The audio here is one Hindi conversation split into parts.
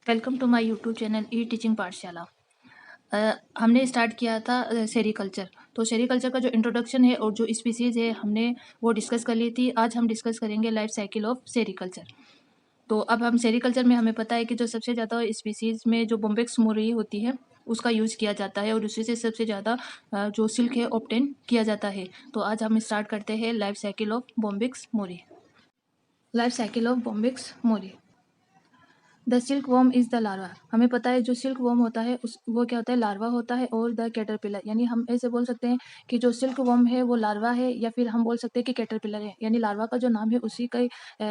Welcome to my YouTube channel e teaching Pathshala. हमने स्टार्ट किया था सेरीकल्चर। तो सेरीकल्चर का जो इंट्रोडक्शन है और जो स्पीसीज़ है हमने वो डिस्कस कर ली थी। आज हम डिस्कस करेंगे लाइफ साइकिल ऑफ सेरीकल्चर। तो अब हम सेरीकल्चर में हमें पता है कि जो सबसे ज़्यादा स्पीसीज़ में जो बॉम्बेक्स मोरी होती है उसका यूज़ किया जाता है और उसी से सबसे ज़्यादा जो सिल्क है ऑब्टेन किया जाता है। तो आज हम स्टार्ट करते हैं life cycle of Bombyx Mori. Life cycle of Bombyx Mori. The silk worm is the larva. हमें पता है जो सिल्क वर्म होता है उस वो क्या होता है, लार्वा होता है। और द कैटरपिलर, यानी हम ऐसे बोल सकते हैं कि जो सिल्क वर्म है वो लार्वा है, या फिर हम बोल सकते हैं कि कैटरपिलर है। यानी लार्वा का जो नाम है उसी का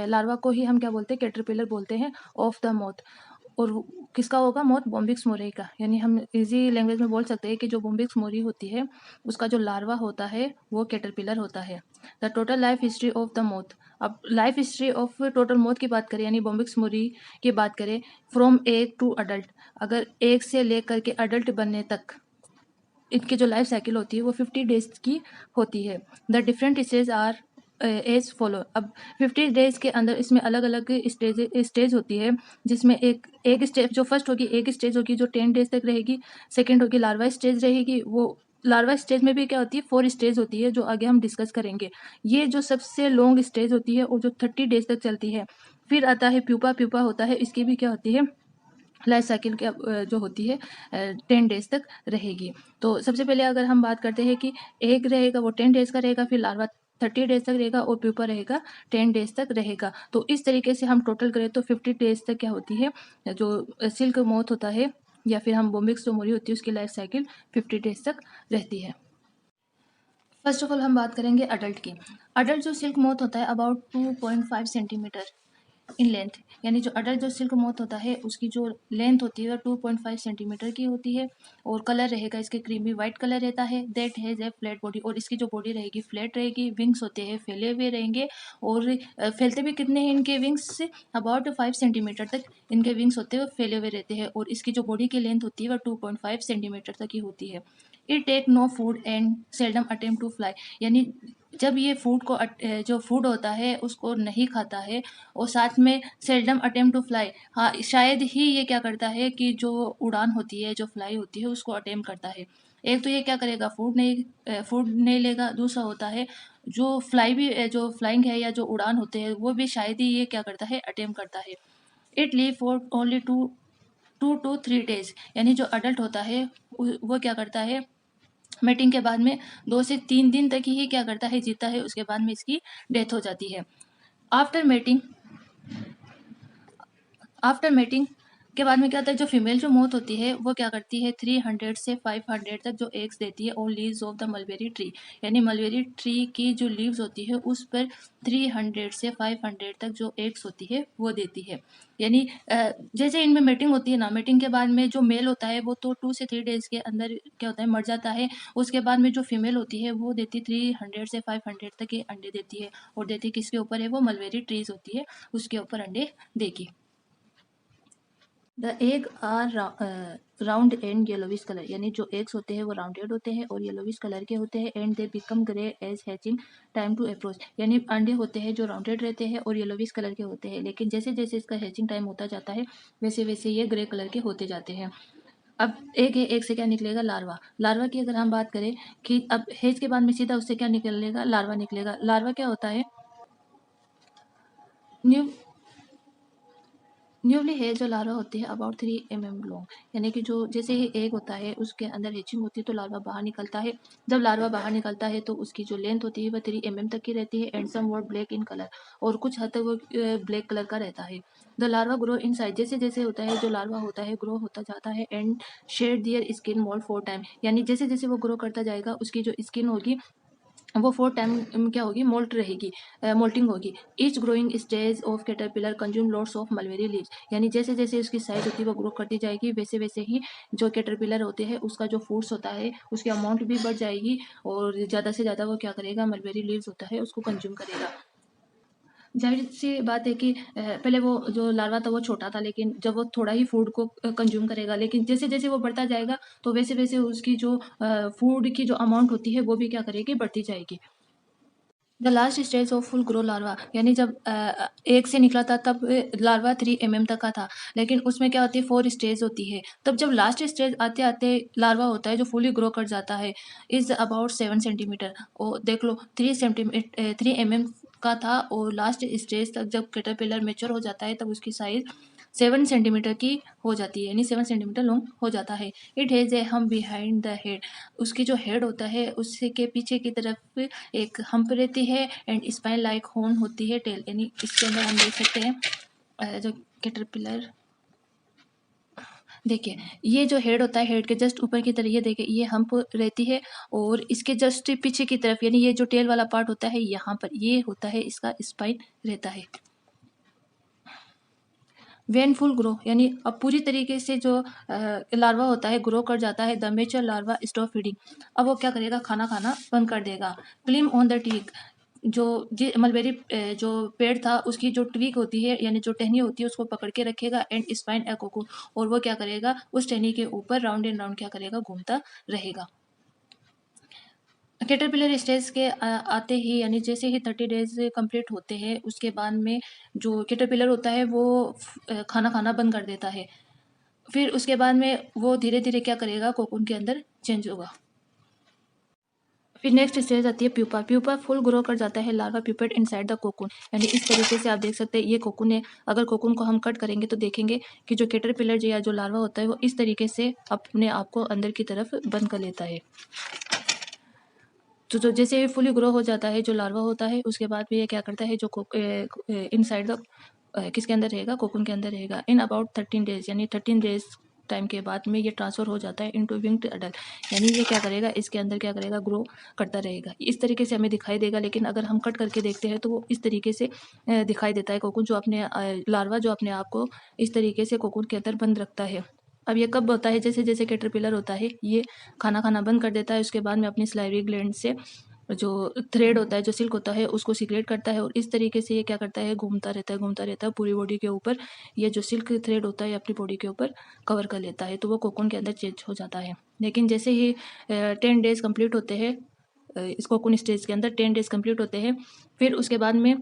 लार्वा को ही हम क्या बोलते हैं, कैटरपिलर बोलते हैं ऑफ द मोथ। और किसका होगा, मोथ बॉम्बिक्स मोरी का। यानी हम इजी लैंग्वेज में बोल सकते हैं कि जो बॉम्बिक्स मोरी होती है उसका जो लार्वा होता है वो कैटरपिलर होता है। The total life history of the moth. अब life history of total moth की बात करें, यानी बॉम्बिक्स मोरी की बात करें, फ्रॉम एग टू अडल्ट, अगर एग से लेकर के अडल्ट बनने तक इनकी जो लाइफ साइकिल होती है वो 50 डेज की होती है। The different stage are as follow. अब 50 डेज के अंदर इसमें अलग अलग स्टेज होती है, जिसमें एक स्टेज जो फर्स्ट होगी, एक स्टेज होगी जो 10 डेज तक रहेगी। सेकेंड होगी लार्वा स्टेज रहेगी। वो लार्वा स्टेज में भी क्या होती है, 4 स्टेज होती है जो आगे हम डिस्कस करेंगे। ये जो सबसे लॉन्ग स्टेज होती है और जो 30 डेज तक चलती है। फिर आता है प्यूपा। प्यूपा होता है, इसकी भी क्या होती है, लाइफ साइकिल जो होती है 10 डेज तक रहेगी। तो सबसे पहले अगर हम बात करते हैं कि एग रहेगा वो 10 डेज का रहेगा, फिर लार्वा 30 डेज तक रहेगा और प्यूपा रहेगा 10 डेज तक रहेगा। तो इस तरीके से हम टोटल करें तो 50 डेज तक क्या होती है, जो सिल्क मोथ होता है या फिर हम बॉम्बिक्स जो मोरी होती है उसकी लाइफ साइकिल 50 डेज तक रहती है। फर्स्ट ऑफ ऑल हम बात करेंगे अडल्ट की। अडल्ट जो सिल्क मोथ होता है अबाउट 2.5 सेंटीमीटर इन लेंथ। यानी जो अडल्ट जो सिल्क मोथ होता है उसकी जो लेंथ होती है वो 2.5 सेंटीमीटर की होती है। और कलर रहेगा इसके क्रीमी वाइट कलर रहता है। That has a flat body, और इसकी जो बॉडी रहेगी फ्लैट रहेगी। विंग्स होते हैं फैले हुए रहेंगे, और फैलते भी कितने हैं इनके विंग्स, अबाउट 5 सेंटीमीटर तक इनके विंग्स होते हैं वो फैले हुए रहते हैं। और इसकी जो बॉडी की लेंथ होती है वह 2.5 सेंटीमीटर तक की होती है। It take no food and seldom attempt to fly. यानी जब ये फूड को जो फूड होता है उसको नहीं खाता है, और साथ में सेल्डम अटेम्प्ट टू फ्लाई, हाँ शायद ही ये क्या करता है कि जो उड़ान होती है, जो फ्लाई होती है उसको अटेम्प्ट करता है। एक तो ये क्या करेगा, फूड नहीं लेगा। दूसरा होता है जो फ्लाई भी जो फ्लाइंग है या जो उड़ान होते हैं वो भी शायद ही ये क्या करता है, अटेम्प्ट करता है। It leave for only 2 to 3 days. यानी जो अडल्ट होता है वो क्या करता है, मीटिंग के बाद में 2 से 3 दिन तक ही क्या करता है, जीता है। उसके बाद में इसकी डेथ हो जाती है। आफ्टर मेटिंग के बाद में क्या होता है, जो फीमेल जो मोथ होती है वो क्या करती है, 300 से 500 तक जो एग्स देती है on leaves of the mulberry tree. यानी मलबेरी ट्री की जो लीव्स होती है उस पर 300 से 500 तक जो एग्स होती है वो देती है। यानी जैसे इनमें मीटिंग होती है ना, मीटिंग के बाद में जो मेल होता है वो तो 2 से 3 डेज के अंदर क्या होता है, मर जाता है। उसके बाद में जो फीमेल होती है वो देती 300 से 500 तक के अंडे देती है, और देती किसके ऊपर है, वो मलबेरी ट्रीज होती है उसके ऊपर अंडे देगी। The egg are round and yellowish colour. यानी जो एग्स होते हैं वो राउंडेड होते हैं और येलोविश कलर के होते हैं। And they become grey as hatching time to approach. यानी अंडे होते हैं जो राउंडेड रहते हैं और येलोविश कलर के होते हैं, लेकिन जैसे जैसे इसका हैचिंग टाइम होता जाता है वैसे वैसे ये ग्रे कलर के होते जाते हैं। अब एक है, एक से क्या निकलेगा, लार्वा। लार्वा की अगर हम बात करें कि अब हेज के बाद में सीधा उससे क्या निकलेगा, लार्वा निकलेगा। लार्वा क्या होता है, न्यू न्यूली है जो लार्वा होती है अबाउट 3 mm लॉन्ग। यानी कि जो जैसे ही एग होता है उसके अंदर हेचिंग होती है तो लार्वा बाहर निकलता है। जब लार्वा बाहर निकलता है तो उसकी जो लेंथ होती है वह 3 mm तक की रहती है। And somewhat black in colour, और कुछ हद तक वो ब्लैक कलर का रहता है। The larva grow in size. जैसे जैसे होता है जो लार्वा होता है ग्रो होता जाता है। And shed their skin moult 4 time. यानी जैसे जैसे वो ग्रो करता जाएगा उसकी जो स्किन होगी वो 4 टाइम क्या होगी, मोल्ट रहेगी, मोल्टिंग होगी। Each growing stage of caterpillar consume lots of mulberry leaves. यानी जैसे जैसे उसकी साइज होती है वो ग्रो करती जाएगी, वैसे वैसे ही जो कैटरपिलर होते हैं उसका जो फूड्स होता है उसकी अमाउंट भी बढ़ जाएगी, और ज़्यादा से ज़्यादा वो क्या करेगा, मलबेरी लीव्स होता है उसको कंज्यूम करेगा। जाहिर सी बात है कि पहले वो जो लार्वा था वो छोटा था, लेकिन जब वो थोड़ा ही फूड को कंज्यूम करेगा, लेकिन जैसे जैसे वो बढ़ता जाएगा तो वैसे वैसे उसकी जो फूड की जो अमाउंट होती है वो भी क्या करेगी, बढ़ती जाएगी। The last stage of full grow larva, यानी जब एग से निकला था तब लार्वा 3 mm तक का था, लेकिन उसमें क्या होती है 4 स्टेज होती है। तब जब लास्ट स्टेज आते आते लार्वा होता है जो फुली ग्रो कर जाता है इज अबाउट 7 सेंटीमीटर। और देख लो 3 सेंटीमीटर 3 mm का था, और लास्ट स्टेज तक जब कैटरपिलर मेच्योर हो जाता है तब उसकी साइज 7 सेंटीमीटर की हो जाती है, यानी 7 सेंटीमीटर लॉन्ग हो जाता है। इट हैज़ ए हम बिहाइंड द हेड, उसकी जो हेड होता है उसके के पीछे की तरफ एक हम्प रहती है, एंड स्पाइन लाइक हॉर्न होती है टेल, यानी इसके अंदर हम देख सकते हैं जो कैटरपिलर, देखिए ये जो हेड होता है हेड के जस्ट ऊपर की तरफ ये देखिए ये हम्प रहती है, और इसके जस्ट पीछे की तरफ यानी ये जो टेल वाला पार्ट होता है यहाँ पर ये होता है इसका स्पाइन रहता है। वेन फुल ग्रो, यानी अब पूरी तरीके से जो लार्वा होता है ग्रो कर जाता है, the mature larva stop feeding, अब वो क्या करेगा खाना खाना बंद कर देगा। क्लिम ऑन द ट्विग, जो मलबेरी जो पेड़ था उसकी जो ट्विग होती है यानी जो टहनी होती है उसको पकड़ के रखेगा, एंड स्पाइन ए कोकून, और वो क्या करेगा उस टहनी के ऊपर राउंड एंड राउंड क्या करेगा घूमता रहेगा। कैटरपिलर स्टेज के आते ही यानी जैसे ही 30 डेज कंप्लीट होते हैं उसके बाद में जो कैटरपिलर होता है वो खाना खाना बंद कर देता है। फिर उसके बाद में वो धीरे धीरे क्या करेगा कोकून के अंदर चेंज होगा। फिर नेक्स्ट स्टेज आती है प्यूपा। प्यूपा फुल ग्रो कर जाता है larva pupate inside the cocoon, यानी इस तरीके से आप देख सकते हैं ये कोकून है। अगर कोकून को हम कट करेंगे तो देखेंगे कि जो कैटरपिलर जो या जो लार्वा होता है वो इस तरीके से अपने आप को अंदर की तरफ बंद कर लेता है। तो जैसे ये फुली ग्रो हो जाता है जो लार्वा होता है उसके बाद भी ये क्या करता है जो इनसाइड द किसके अंदर रहेगा कोकून के अंदर रहेगा। इन अबाउट 13 डेज यानी 13 डेज टाइम के बाद में ये ट्रांसफ़र हो जाता है इनटू विंग्ड अडल्ट, यानी ये क्या करेगा इसके अंदर क्या करेगा ग्रो करता रहेगा। इस तरीके से हमें दिखाई देगा, लेकिन अगर हम कट करके देखते हैं तो वो इस तरीके से दिखाई देता है कोकून जो अपने लार्वा जो अपने आप को इस तरीके से कोकून के अंदर बंद रखता है। अब ये कब होता है जैसे जैसे कैटरपिलर होता है ये खाना खाना बंद कर देता है, उसके बाद में अपनी स्लाइवरी ग्लैंड से जो थ्रेड होता है जो सिल्क होता है उसको सीक्रेट करता है, और इस तरीके से ये क्या करता है घूमता रहता है पूरी बॉडी के ऊपर। ये जो सिल्क थ्रेड होता है अपनी बॉडी के ऊपर कवर कर लेता है, तो वो कोकून के अंदर चेंज हो जाता है। लेकिन जैसे ही 10 डेज कंप्लीट होते हैं इस कोकून स्टेज के अंदर 10 डेज कंप्लीट होते हैं, फिर उसके बाद में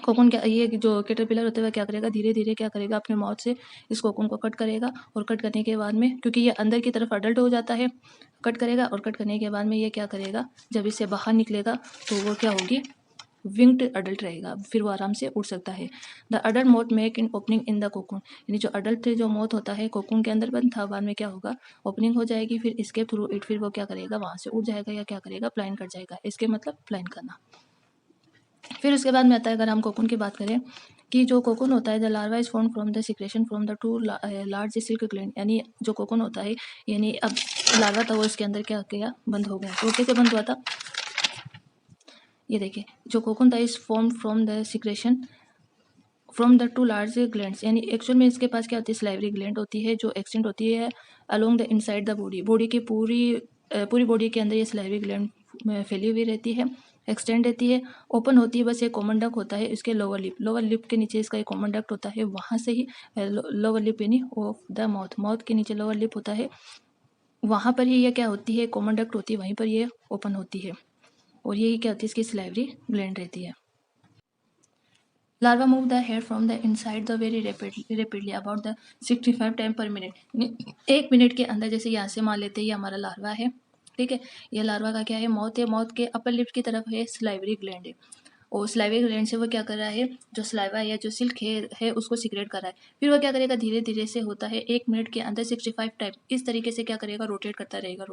कोकून क्या ये जो कैटरपिलर होता है वह क्या करेगा धीरे धीरे क्या करेगा अपने माउथ से इस कोकून को कट करेगा, और कट करने के बाद में क्योंकि ये अंदर की तरफ अडल्ट हो जाता है कट करेगा, और कट करने के बाद में ये क्या करेगा जब इससे बाहर निकलेगा तो वो क्या होगी विंग्ड अडल्ट रहेगा, फिर वो आराम से उड़ सकता है। The adult moth make in opening in the cocoon, यानी जो अडल्ट जो मोथ होता है कोकून के अंदर बंद था बाद में क्या होगा ओपनिंग हो जाएगी, फिर एस्केप थ्रू इट, फिर वो क्या करेगा वहाँ से उड़ जाएगा या क्या करेगा प्लाइन कर जाएगा। इसके मतलब प्लाइन करना। फिर उसके बाद में आता है अगर हम कोकून की बात करें कि जो कोकून होता है the larva is form from the secretion from the two large silk gland, यानी जो कोकून होता है यानी अब लार्वा था वो इसके अंदर क्या किया बंद हो गया। तो कैसे बंद हुआ था ये देखिए जो कोकून था is form from the secretion from the two large glands, यानी एक्चुअल में इसके पास क्या होती है स्लाइवरी ग्लैंड होती है जो एक्सटेंड होती है along the inside the body, body की पूरी बॉडी के अंदर ये स्लाइवरी ग्लैंड फैली हुई रहती है एक्सटेंड रहती है। ओपन होती है बस एक कॉमन डक्ट होता है इसके लोअर लिप के नीचे इसका एक कॉमन डक्ट होता है, वहाँ से ही लोअर लिप यानी ऑफ द माउथ के नीचे लोअर लिप होता है, वहाँ पर ही ये क्या होती है कॉमन डक्ट होती है वहीं पर ये ओपन होती है, और यही क्या होती है इसकी स्लाइवरी ग्लैंड रहती है। Larva move the head from the inside the very rapidly about the 65 time पर मिनट, 1 मिनट के अंदर जैसे यहाँ से मान लेते हैं ये हमारा लार्वा है ठीक है। ये लार्वा का क्या है मौत है, मौत के अपर लिप की तरफ है स्लाइवरी ग्लैंड है, और स्लाइवरी ग्लैंड से वो क्या कर रहा है जो स्लाइवा या जो सिल्क है उसको सिक्रेट कर रहा है। फिर वो क्या करेगा धीरे धीरे से होता है 1 मिनट के अंदर 65 टाइम इस तरीके से क्या करेगा रोटेट करता रहेगा,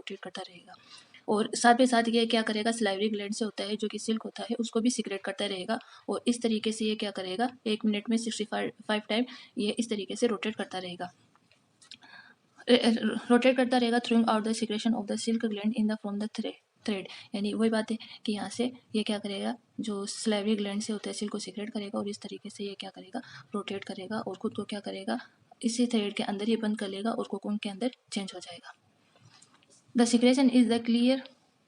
और साथ ही साथ ये क्या करेगा स्लाइवरी ग्लैंड से होता है जो कि सिल्क होता है उसको भी सिक्रेट करता रहेगा, और इस तरीके से ये क्या करेगा 1 मिनट में 65 टाइम ये इस तरीके से रोटेट करता रहेगा throwing out the secretion of the silk gland in the from the thread, यानी वही बात है कि यहाँ से ये क्या करेगा जो स्लाइवरी ग्लैंड से होता है सिल्क को सिक्रेट करेगा, और इस तरीके से ये क्या करेगा रोटेट करेगा और खुद को क्या करेगा इसी थ्रेड के अंदर ही बंद कर लेगा और कोकून के अंदर चेंज हो जाएगा। The secretion is the clear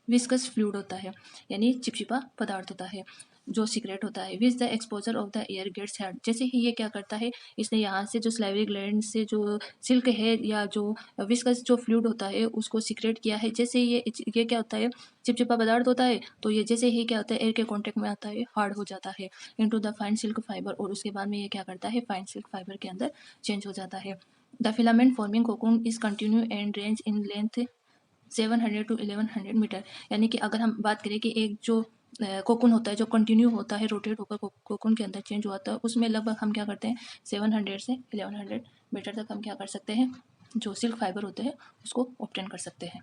viscous fluid होता है, यानी चिपचिपा पदार्थ होता है। जो सीक्रेट होता है, which the exposure of the air gets hard. जैसे ही ये क्या करता है, इसने यहाँ से जो स्लाइवरी ग्लैंड से जो सिल्क है या जो विस्कस जो फ्लूइड होता है उसको सीक्रेट किया है। जैसे ये क्या होता है, चिपचिपा पदार्थ होता है, तो ये जैसे ही क्या होता है एयर के कांटेक्ट में आता है हार्ड हो जाता है into the fine silk fibre, और उसके बाद में ये क्या करता है फाइन सिल्क फाइबर के अंदर चेंज हो जाता है। The filament forming cocoon is continue and range in length 700 to 1100 metre. यानी कि अगर हम बात करें कि एक जो कोकून होता है जो कंटिन्यू होता है रोटेट होकर कोकून के अंदर चेंज हुआ, था उसमें लगभग हम क्या करते हैं 700 से 1100 मीटर तक हम क्या कर सकते हैं, जो सिल्क फाइबर होते हैं उसको ऑब्टेन कर सकते हैं।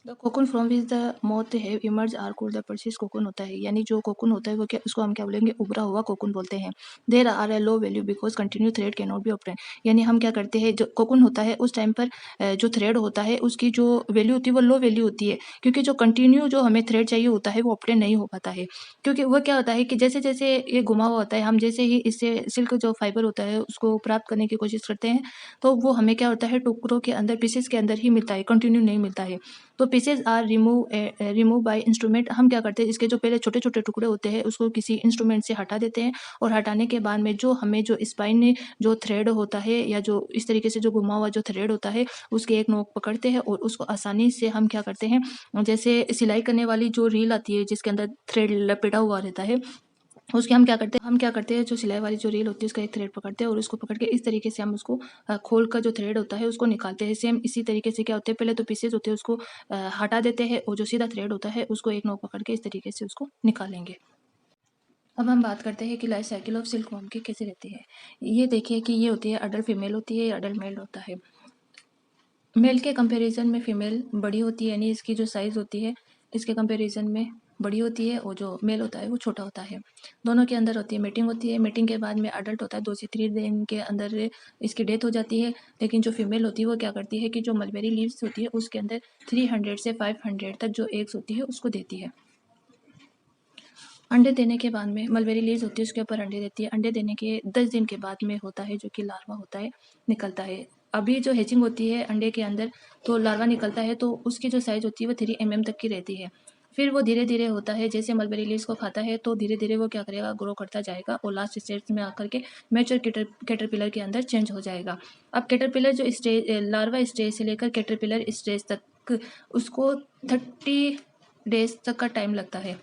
The cocoon from which the moth have emerge are called the pierced cocoon होता है, यानी जो कोकून होता है वो क्या उसको हम क्या बोलेंगे उभरा हुआ कोकून बोलते हैं। There are a low value because continue thread can not be obtain. यानी हम क्या करते हैं जो कोकून होता है उस टाइम पर जो थ्रेड होता है उसकी जो वैल्यू होती है वो लो वैल्यू होती है, क्योंकि जो कंटिन्यू जो हमें थ्रेड चाहिए होता है वो ऑब्टेन नहीं हो पाता है। क्योंकि वो क्या होता है कि जैसे जैसे ये घुमा हुआ होता है, हम जैसे ही इससे सिल्क जो फाइबर होता है उसको प्राप्त करने की कोशिश करते हैं तो वो हमें क्या होता है टुकड़ों के अंदर पीसेस के अंदर ही मिलता है, कंटिन्यू नहीं मिलता है। तो pieces are remove by instrument. हम क्या करते हैं इसके जो पहले छोटे छोटे टुकड़े होते हैं उसको किसी इंस्ट्रूमेंट से हटा देते हैं, और हटाने के बाद में जो हमें जो स्पाइन जो थ्रेड होता है या जो इस तरीके से जो घुमा हुआ जो थ्रेड होता है उसके एक नोक पकड़ते हैं और उसको आसानी से हम क्या करते हैं, जैसे सिलाई करने वाली जो रील आती है जिसके अंदर थ्रेड लपेटा हुआ रहता है उसके हम क्या करते हैं जो सिलाई वाली जो रील होती है उसका एक थ्रेड पकड़ते हैं और उसको पकड़ के इस तरीके से हम उसको खोल कर जो थ्रेड होता है उसको निकालते हैं। सेम इसी तरीके से क्या होता है पहले तो पीसेज होते हैं उसको हटा देते हैं और जो सीधा थ्रेड होता है उसको एक नोक पकड़ के इस तरीके से उसको निकालेंगे। अब हम बात करते हैं कि life cycle of silk worm की कैसे रहती है। ये देखिए कि ये होती है अडल्ट फीमेल होती है या अडल्ट मेल होता है। मेल के कंपैरिजन में फीमेल बड़ी होती है, यानी इसकी जो साइज़ होती है इसके कंपैरिजन में बड़ी होती है, और जो मेल होता है वो छोटा होता है। दोनों के अंदर होती है मीटिंग होती है, मीटिंग के बाद में अडल्ट होता है 2 से 3 दिन के अंदर इसकी डेथ हो जाती है। लेकिन जो फीमेल होती है वो क्या करती है कि जो मलबेरी लीव्स होती है उसके अंदर 300 से 500 तक जो एग्स होती है उसको देती है। अंडे देने के बाद में मलबेरी लीव्स होती है उसके ऊपर अंडे देती है। अंडे देने के 10 दिन के बाद में होता है जो कि लार्वा होता है निकलता है। अभी जो हैचिंग होती है अंडे के अंदर तो लार्वा निकलता है तो उसकी जो साइज़ होती है वो 3 mm तक की रहती है। फिर वो धीरे धीरे होता है जैसे मलबेरी लीव्स को खाता है तो धीरे धीरे वो क्या करेगा ग्रो करता जाएगा और लास्ट स्टेज में आकर के मैच्योर कैटरपिलर के अंदर चेंज हो जाएगा। अब कैटरपिलर जो स्टेज लार्वा स्टेज से लेकर कैटरपिलर स्टेज तक उसको 30 डेज तक का टाइम लगता है।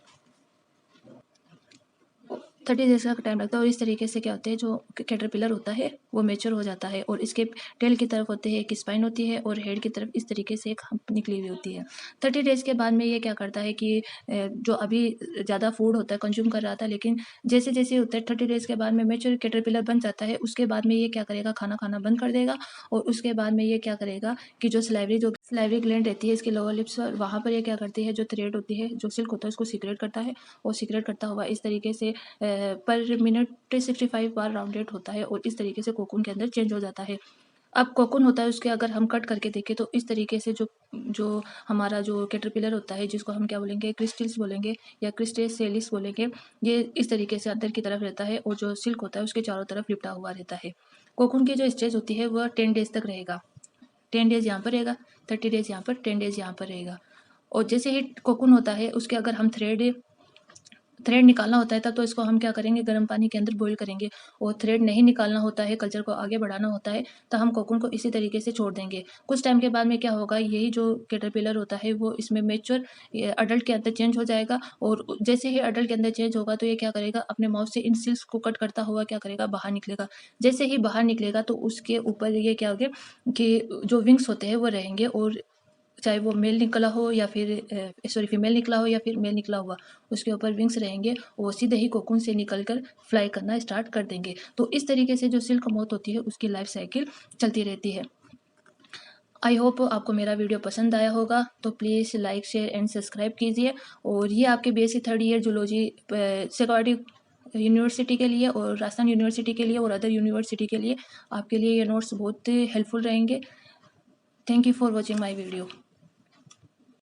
30 डेज का टाइम लगता है और इस तरीके से क्या होता है जो कैटरपिलर होता है वो मेच्योर हो जाता है और इसके टेल की तरफ होते हैं एक स्पाइन होती है और हेड की तरफ इस तरीके से एक हम्प निकली हुई होती है। 30 डेज के बाद में ये क्या करता है कि जो अभी ज़्यादा फूड होता है कंज्यूम कर रहा था, लेकिन जैसे जैसे होता है 30 डेज के बाद में मेच्योर कैटरपिलर बन जाता है, उसके बाद में ये क्या करेगा खाना खाना बंद कर देगा और उसके बाद में ये क्या करेगा कि जो स्लाइवरी ग्लैंड रहती है इसके लोअर लिप्स पर, वहाँ पर ये क्या करती है जो थ्रेड होती है जो सिल्क होता है उसको सीक्रेट करता है और सीक्रेट करता हुआ इस तरीके से पर मिनट 65 बार राउंडेड होता है और इस तरीके से कोकून के अंदर चेंज हो जाता है। अब कोकून होता है उसके अगर हम कट करके देखें तो इस तरीके से जो जो हमारा जो कैटरपिलर होता है जिसको हम क्या बोलेंगे क्रिस्टल्स बोलेंगे या क्रिस्टेसेलिस बोलेंगे, ये इस तरीके से अंदर की तरफ रहता है और जो सिल्क होता है उसके चारों तरफ लिपटा हुआ रहता है। कोकून की जो स्टेज होती है वह 10 डेज तक रहेगा। 10 डेज यहाँ पर रहेगा, 30 डेज यहाँ पर, 10 डेज यहाँ पर रहेगा। और जैसे ही कोकून होता है उसके अगर हम थ्रेड निकालना होता है तब तो इसको हम क्या करेंगे गर्म पानी के अंदर बॉईल करेंगे, और थ्रेड नहीं निकालना होता है कल्चर को आगे बढ़ाना होता है तो हम कोकून को इसी तरीके से छोड़ देंगे। कुछ टाइम के बाद में क्या होगा यही जो कैटरपिलर होता है वो इसमें मेच्योर अडल्ट के अंदर चेंज हो जाएगा और जैसे ही अडल्ट के अंदर चेंज होगा तो ये क्या करेगा अपने माउथ से इन सिल्क्स को कट करता हुआ क्या करेगा बाहर निकलेगा। जैसे ही बाहर निकलेगा तो उसके ऊपर ये क्या होगा कि जो विंग्स होते हैं वो रहेंगे, और चाहे वो मेल निकला हो या फिर फीमेल निकला हो या फिर मेल निकला हुआ उसके ऊपर विंग्स रहेंगे, वो सीधे ही कोकून से निकलकर फ्लाई करना स्टार्ट कर देंगे। तो इस तरीके से जो सिल्क मोथ होती है उसकी लाइफ साइकिल चलती रहती है। आई होप आपको मेरा वीडियो पसंद आया होगा, तो please like share and subscribe कीजिए। और ये आपके बीएससी थर्ड ईयर जूलॉजी सेक्वाडी यूनिवर्सिटी के लिए और राजस्थान यूनिवर्सिटी के लिए और अदर यूनिवर्सिटी के लिए आपके लिए ये नोट्स बहुत हेल्पफुल रहेंगे। Thank you for watching my video.